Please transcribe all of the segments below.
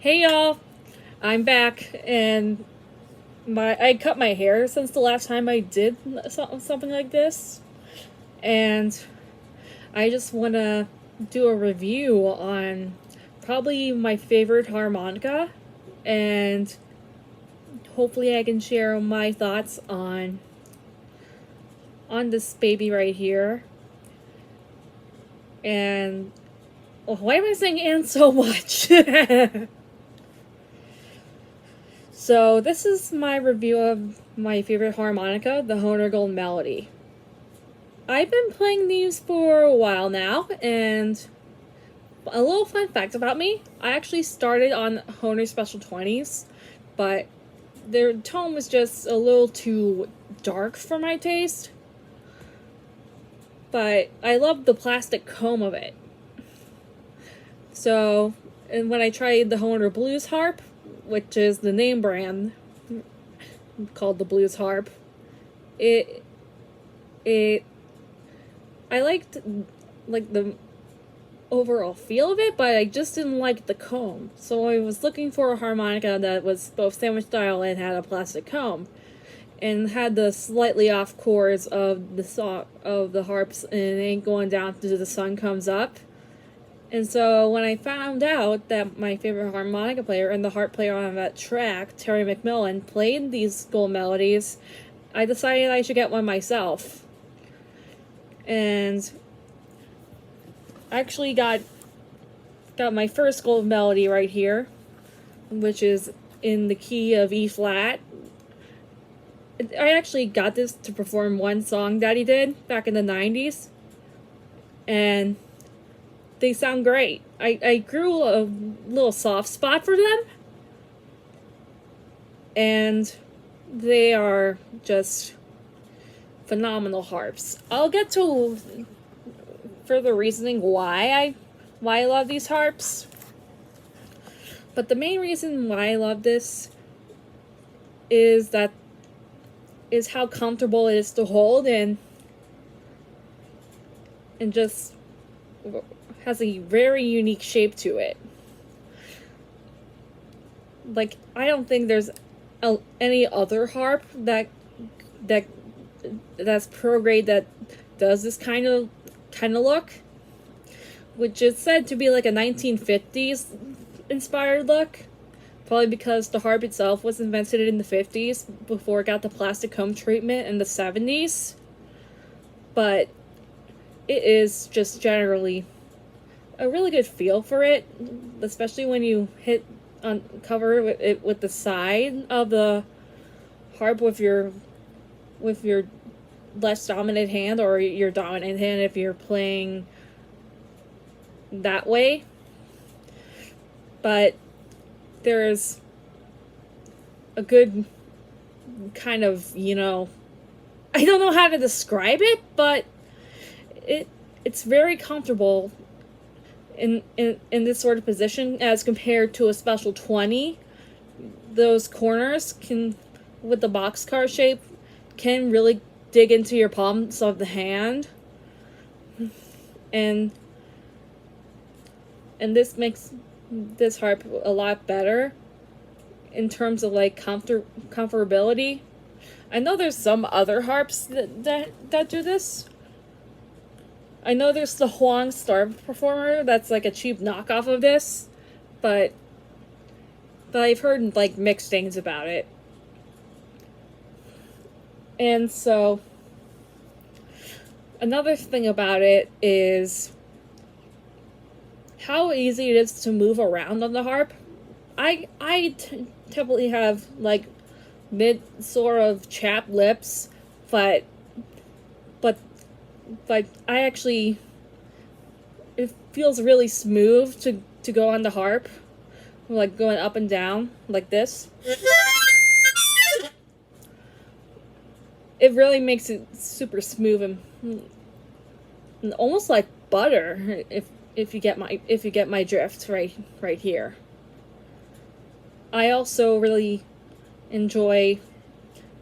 Hey y'all, I'm back and I cut my hair since the last time I did something like this, and I just want to do a review on probably my favorite harmonica, and hopefully I can share my thoughts on this baby right here. And why am I saying "and" so much? So this is my review of my favorite harmonica, the Hohner Gold Melody. I've been playing these for a while now, and a little fun fact about me, I actually started on Hohner Special 20s, but their tone was just a little too dark for my taste. But I love the plastic comb of it. So, and when I tried the Hohner Blues Harp, which is the name brand called the Blues Harp, I liked like the overall feel of it, but I just didn't like the comb. So I was looking for a harmonica that was both sandwich style and had a plastic comb, and had the slightly off chords of the harps, and it ain't going down till the sun comes up. And so when I found out that my favorite harmonica player and the harp player on that track, Terry McMillan, played these gold melodies, I decided I should get one myself. And I actually got my first gold melody right here, which is in the key of E flat. I actually got this to perform one song that he did back in the 90s, and they sound great. I grew a little soft spot for them, and they are just phenomenal harps. I'll get to further reasoning why I love these harps, but the main reason why I love this is how comfortable it is to hold, and just has a very unique shape to it. Like, I don't think there's any other harp that's pro grade that does this kind of look, which is said to be like a 1950s inspired look, probably because the harp itself was invented in the 50s before it got the plastic comb treatment in the 70s. But it is just generally a really good feel for it, especially when you cover it with the side of the harp with your less dominant hand, or your dominant hand if you're playing that way. But there's a good kind of, I don't know how to describe it, but it's very comfortable in this sort of position as compared to a Special 20. Those corners with the boxcar shape, can really dig into your palms of the hand, and this makes this harp a lot better in terms of like comfortability. I know there's some other harps that do this. I know there's the Huang Star Performer that's like a cheap knockoff of this, but I've heard like mixed things about it. And so another thing about it is how easy it is to move around on the harp. I typically have like mid sort of chapped lips, but I actually, it feels really smooth to go on the harp, like going up and down like this. It really makes it super smooth and almost like butter, if you get my drift right here. I also really I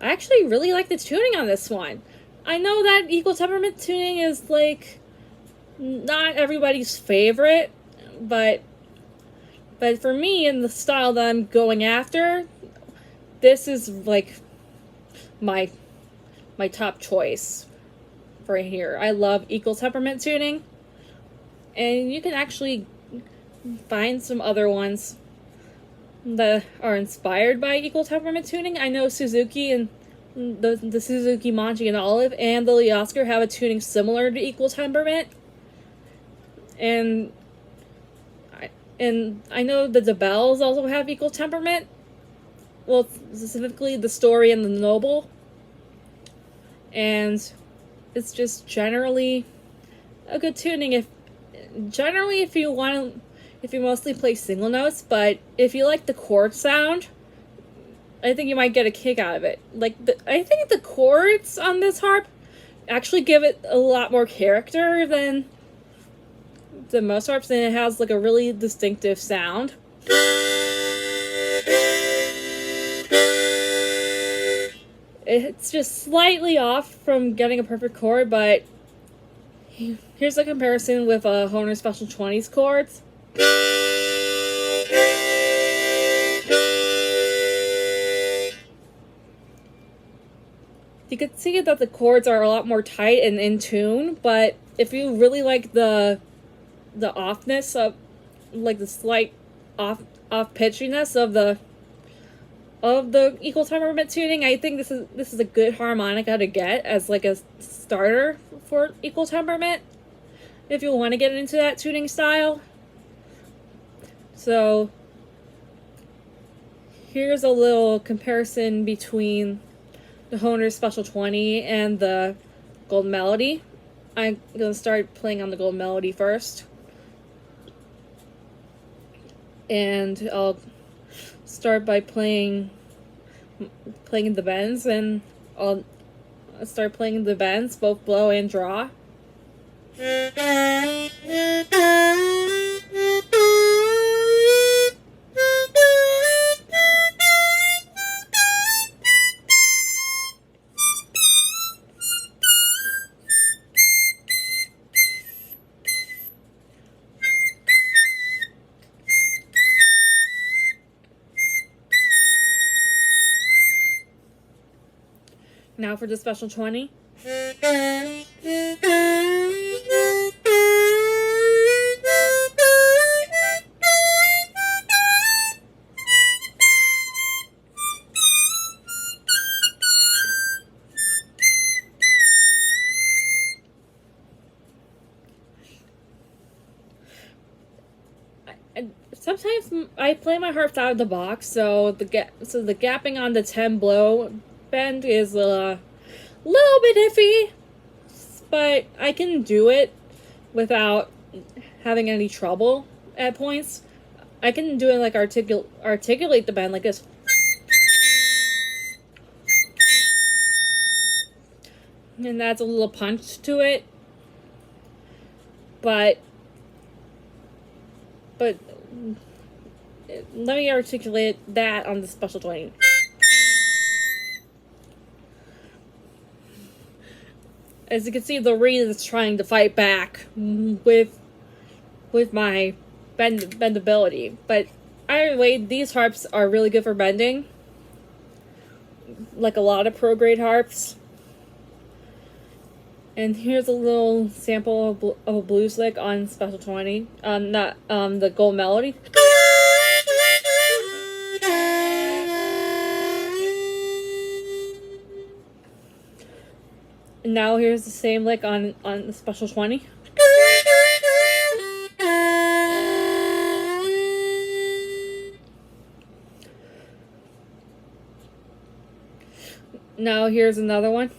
actually really like the tuning on this one. I know that equal temperament tuning is like not everybody's favorite, but But for me, in the style that I'm going after, this is like my top choice for here. I love equal temperament tuning, and you can actually find some other ones that are inspired by equal temperament tuning. I know Suzuki and the Suzuki Manji and Olive and the Lee Oscar have a tuning similar to equal temperament, and I know the DeBells also have equal temperament. Well, specifically the Story and the Noble, and it's just generally a good tuning if you mostly play single notes, but if you like the chord sound, I think you might get a kick out of it. I think the chords on this harp actually give it a lot more character than most harps, and it has like a really distinctive sound. It's just slightly off from getting a perfect chord, but here's a comparison with Hohner Special 20's chords. You can see that the chords are a lot more tight and in tune, but if you really like the offness of, like the slight off pitchiness of the equal temperament tuning, I think this is a good harmonica to get as like a starter for equal temperament if you want to get into that tuning style. So here's a little comparison between the Hohner Special 20 and the Gold Melody. I'm gonna start playing on the Gold Melody first, and I'll start by playing the bends, and I'll start playing the bends, both blow and draw. Now for the Special 20. Sometimes I play my harps out of the box, so the gapping on the 10 blow bend is a little bit iffy, but I can do it without having any trouble at points. I can do it like articulate the bend like this. And that's a little punch to it. But let me articulate that on the Special 20. As you can see, the reed is trying to fight back with my bendability. But either way, these harps are really good for bending, like a lot of pro grade harps. And here's a little sample of a blues lick on Special 20, not the Gold Melody. And now here's the same lick on the Special 20. Now here's another one.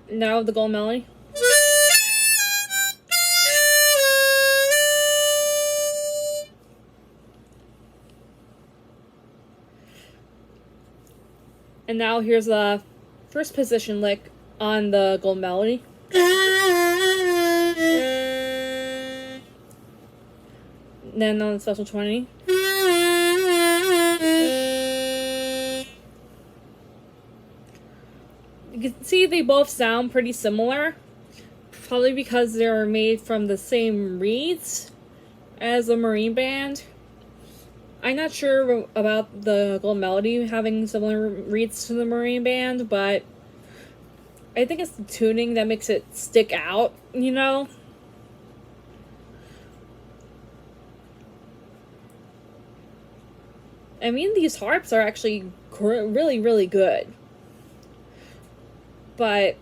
Now the Gold Melody. And now here's the first position lick on the Gold Melody. And then on the Special 20. You can see they both sound pretty similar. Probably because they're made from the same reeds as the marine band. I'm not sure about the Gold Melody having similar reeds to the marine band, but I think it's the tuning that makes it stick out, you know? I mean, these harps are actually really, really good. But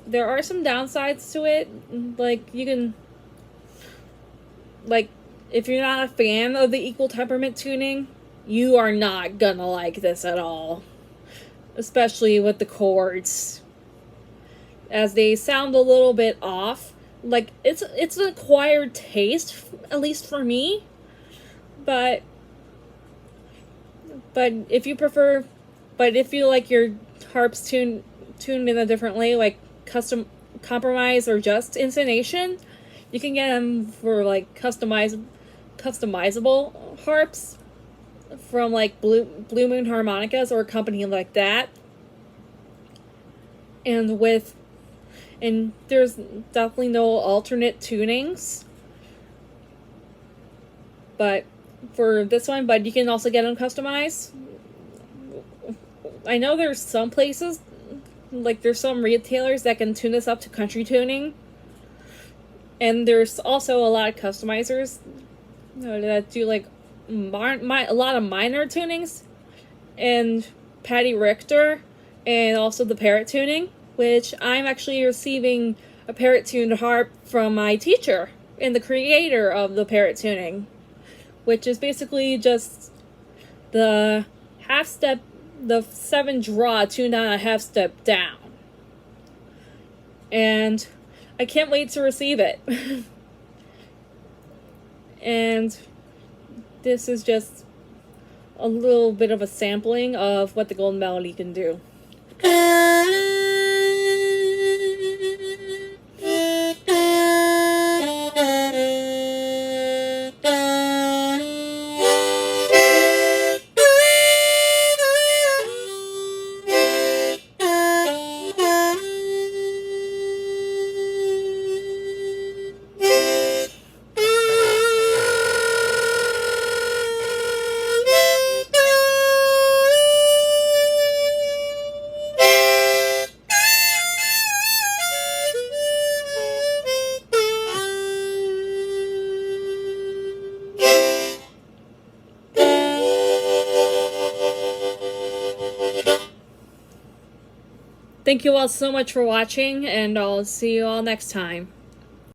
there are some downsides to it. Like, you can... Like, if you're not a fan of the equal temperament tuning, you are not gonna like this at all. Especially with the chords. As they sound a little bit off. Like, it's an acquired taste, at least for me. But if you prefer... But if you like your harps tuned in a different way, like custom compromise or just intonation, you can get them for like customizable harps from like Blue Moon Harmonicas or a company like that. And there's definitely no alternate tunings. But for this one, but you can also get them customized. I know there's some places, like there's some retailers that can tune this up to country tuning. And there's also a lot of customizers that do like a lot of minor tunings. And Patty Richter, and also the parrot tuning, which I'm actually receiving a parrot tuned harp from my teacher and the creator of the parrot tuning, which is basically just the half step, the 7 draw tuned on a half step down. And I can't wait to receive it. And this is just a little bit of a sampling of what the Golden Melody can do. Thank you all so much for watching, and I'll see you all next time.